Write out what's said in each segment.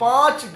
5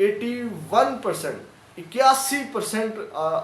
81%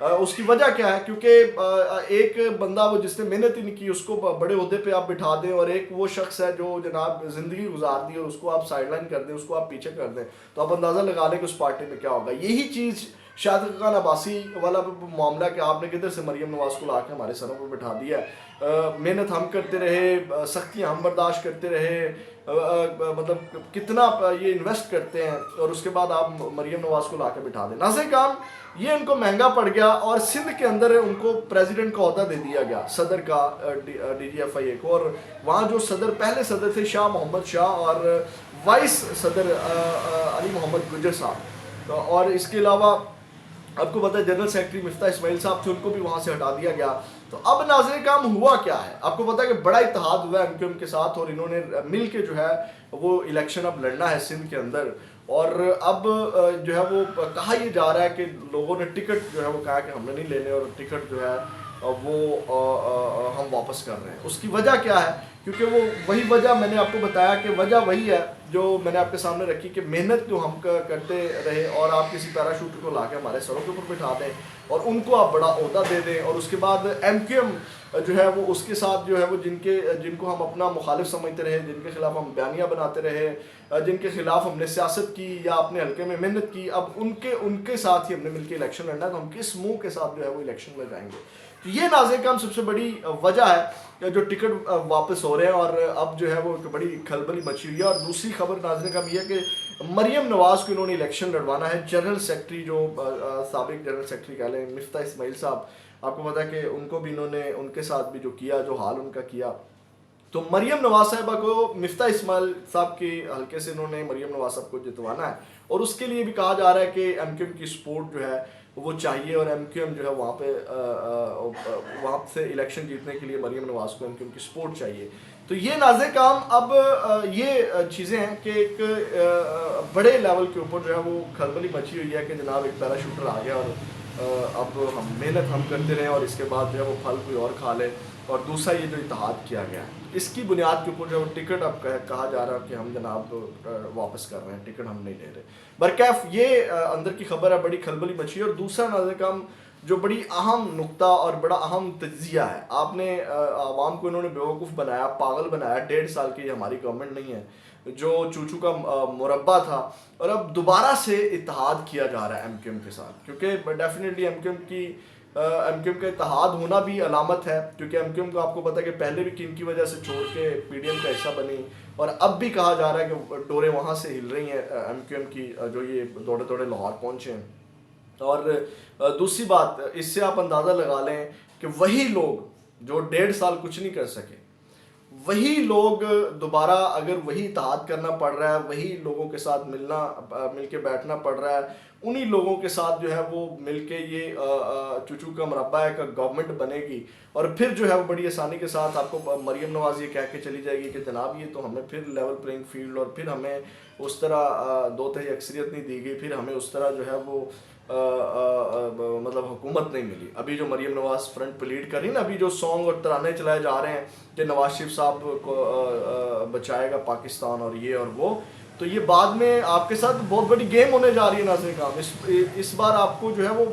اس کی وجہ کیا ہے؟ کیونکہ ایک بندہ وہ جس نے محنت ہی نہیں کی اس کو بڑے عہدے پہ آپ بٹھا دیں، اور ایک وہ شخص ہے جو جناب زندگی گزار دی اور اس کو آپ سائڈ لائن کر دیں، اس کو آپ پیچھے کر دیں، تو آپ اندازہ لگا لیں کہ اس پارٹی میں کیا ہوگا۔ یہی چیز شاہد خاقان عباسی والا معاملہ کہ آپ نے کدھر سے مریم نواز کو لا کے ہمارے سروں پر بٹھا دیا ہے۔ محنت ہم کرتے رہے، سختیاں ہم برداشت کرتے رہے، مطلب کتنا یہ انویسٹ کرتے ہیں، اور اس کے بعد آپ مریم نواز کو لا کے بٹھا دیں۔ ناظرین کرام، یہ ان کو مہنگا پڑ گیا، اور سندھ کے اندر ان کو پریزیڈنٹ کا عہدہ دے دیا گیا، صدر کا، ڈی جی ایف آئی اے کو، اور وہاں جو پہلے صدر تھے شاہ محمد شاہ، اور وائس صدر علی محمد گجر صاحب، اور اس کے علاوہ آپ کو پتہ ہے جنرل سیکرٹری مفتاح اسماعیل صاحب تھے، ان کو بھی وہاں سے ہٹا دیا گیا۔ تو اب ناظرین کرام ہوا کیا ہے؟ آپ کو پتہ ہے کہ بڑا اتحاد ہوا ہے ایم کیو ایم کے ساتھ، اور انہوں نے مل کے جو ہے وہ الیکشن اب لڑنا ہے سندھ کے اندر، اور اب جو ہے وہ کہا یہ جا رہا ہے کہ لوگوں نے ٹکٹ جو ہے وہ کہا کہ ہم نے نہیں لینے، اور ٹکٹ جو ہے وہ ہم واپس کر رہے ہیں۔ اس کی وجہ کیا ہے؟ کیونکہ وہ وہی وجہ میں نے آپ کو بتایا کہ وجہ وہی ہے جو میں نے آپ کے سامنے رکھی، کہ محنت جو ہم کرتے رہے، اور آپ کسی پیراشوٹ کو لا کے ہمارے سروں کے اوپر بٹھا دیں اور ان کو آپ بڑا عہدہ دے دیں، اور اس کے بعد ایم کیو ایم جو ہے وہ اس کے ساتھ جو ہے وہ جن کو ہم اپنا مخالف سمجھتے رہے، جن کے خلاف ہم بیانیہ بناتے رہے، جن کے خلاف ہم نے سیاست کی یا اپنے حلقے میں محنت کی، اب ان کے ساتھ ہی ہم نے مل کے الیکشن لڑنا ہے، تو ہم کس منہ کے ساتھ جو ہے وہ الیکشن میں جائیں گے؟ تو یہ ناظرین کرام سب سے بڑی وجہ ہے جو ٹکٹ واپس ہو رہے ہیں، اور اب جو ہے وہ ایک بڑی کھلبلی مچی ہوئی ہے۔ اور دوسری خبر ناظرین کرام یہ ہے کہ مریم نواز کو انہوں نے الیکشن لڑوانا ہے۔ جنرل سیکرٹری جو سابق جنرل سیکرٹری کہہ لیں مفتاح اسماعیل صاحب، آپ کو پتا ہے کہ ان کو بھی انہوں نے ان کے ساتھ بھی جو کیا، جو حال ان کا کیا، تو مریم نواز صاحبہ کو مفتاح اسماعیل صاحب کے حلقے سے انہوں نے مریم نواز صاحب کو جتوانا ہے، اور اس کے لیے بھی کہا جا رہا ہے کہ ایم کیو ایم کی سپورٹ جو ہے وہ چاہیے، اور ایم کیو ایم جو ہے وہاں سے الیکشن جیتنے کے لیے مریم نواز کو ایم کیو ایم کی سپورٹ چاہیے۔ تو یہ ناظرین کرام اب یہ چیزیں ہیں کہ ایک بڑے لیول کے اوپر جو ہے وہ کھلبلی مچی ہوئی ہے کہ جناب ایک پیراشوٹر آ گیا، اور اب ہم محنت ہم کرتے رہیں، اور اس کے بعد جو ہے وہ پھل کوئی اور کھا لے۔ اور دوسرا یہ جو اتحاد کیا گیا ہے، اس کی بنیاد کے اوپر جو ٹکٹ اب کہا جا رہا ہے کہ ہم جناب واپس کر رہے ہیں، ٹکٹ ہم نہیں لے رہے۔ برکیف یہ اندر کی خبر ہے، بڑی کھلبلی مچی ہے۔ اور دوسرا ناظرین کرام جو بڑی اہم نقطہ اور بڑا اہم تجزیہ ہے، آپ نے عوام کو انہوں نے بیوقوف بنایا، پاگل بنایا، 1.5 سال کی یہ ہماری گورنمنٹ نہیں ہے، جو چوچو کا مربع تھا، اور اب دوبارہ سے اتحاد کیا جا رہا ہے ایم کیو ایم کے ساتھ، کیونکہ ڈیفینیٹلی ایم کیو ایم کا اتحاد ہونا بھی علامت ہے، کیونکہ ایم کیو ایم کو آپ کو پتا ہے کہ پہلے بھی کن کی وجہ سے چھوڑ کے پی ڈی ایم کا حصہ بنی، اور اب بھی کہا جا رہا ہے کہ ڈوریں وہاں سے ہل رہی ہیں ایم کیو ایم کی، جو یہ دوڑے دوڑے لاہور پہنچے ہیں۔ اور دوسری بات، اس سے آپ اندازہ لگا لیں کہ وہی لوگ جو 1.5 سال کچھ نہیں کر سکے، وہی لوگ دوبارہ اگر وہی اتحاد کرنا پڑ رہا ہے، وہی لوگوں کے ساتھ مل کے بیٹھنا پڑ رہا ہے، انہی لوگوں کے ساتھ جو ہے وہ مل کے یہ چوچو کا مربع ہے کہ گورنمنٹ بنے گی، اور پھر جو ہے وہ بڑی آسانی کے ساتھ آپ کو مریم نواز یہ کہہ کے چلی جائے گی کہ جناب یہ تو ہمیں پھر لیول پلینگ فیلڈ، اور پھر ہمیں اس طرح 2/3 اکثریت نہیں دی گئی، پھر ہمیں اس طرح جو ہے وہ مطلب حکومت نہیں ملی۔ ابھی جو مریم نواز فرنٹ پہ لیڈ کر رہی نا، ابھی جو سانگ اور ترانے چلائے جا رہے ہیں کہ نواز شریف صاحب کو بچائے گا پاکستان اور یہ اور وہ، تو یہ بعد میں آپ کے ساتھ بہت بڑی گیم ہونے جا رہی ہے ناظرین کرام۔ اس بار آپ کو جو ہے وہ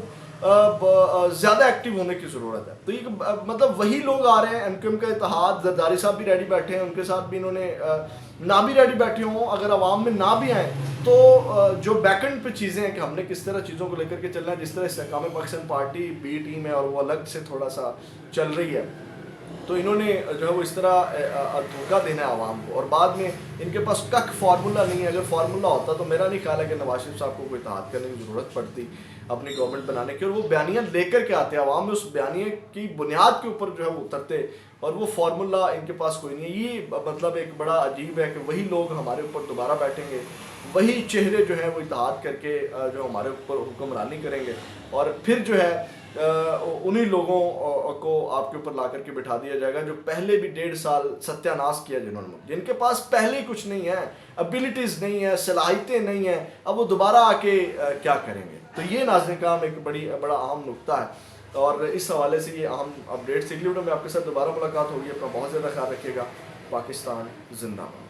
زیادہ ایکٹیو ہونے کی ضرورت ہے۔ تو یہ مطلب وہی لوگ آ رہے ہیں، ایم کیو ایم کا اتحاد، زرداری صاحب بھی ریڈی بیٹھے ہیں، ان کے ساتھ بھی انہوں نے نہ بھی ریڈی بیٹھے ہوں، اگر عوام میں نہ بھی آئیں تو جو بیک اینڈ پہ چیزیں ہیں کہ ہم نے کس طرح چیزوں کو لے کر کے چلنا ہے، جس طرح استحکام پاکستان پارٹی بی ٹیم ہے اور وہ الگ سے تھوڑا سا چل رہی ہے، تو انہوں نے جو ہے وہ اس طرح دھوکہ دینا ہے عوام کو، اور بعد میں ان کے پاس فارمولہ نہیں ہے۔ اگر فارمولہ ہوتا تو میرا نہیں خیال ہے کہ نواز شریف صاحب کو کوئی اتحاد کرنے کی ضرورت پڑتی اپنی گورنمنٹ بنانے کی، اور وہ بیانیہ لے کر کے آتے عوام میں، اس بیانیے کی بنیاد کے اوپر جو ہے وہ اترتے، اور وہ فارمولہ ان کے پاس کوئی نہیں ہے۔ یہ مطلب ایک بڑا عجیب ہے کہ وہی لوگ ہمارے اوپر دوبارہ بیٹھیں گے، وہی چہرے جو ہیں وہ اتحاد کر کے جو ہمارے اوپر حکمرانی کریں گے، اور پھر جو ہے انہی لوگوں کو آپ کے اوپر لا کر کے بٹھا دیا جائے گا جو پہلے بھی 1.5 سال ستیہ ناش کیا، جن کے پاس پہلے کچھ نہیں ہے، ابیلٹیز نہیں ہے، صلاحیتیں نہیں ہیں، اب وہ دوبارہ آ کے کیا کریں گے۔ تو یہ ناظرین کرام ایک بڑا اہم نقطہ ہے، اور اس حوالے سے یہ اہم اپڈیٹس۔ اگلی ویڈیو میں آپ کے ساتھ دوبارہ ملاقات ہوگی، اپنا بہت زیادہ خیال رکھیے گا۔ پاکستان زندہ باد۔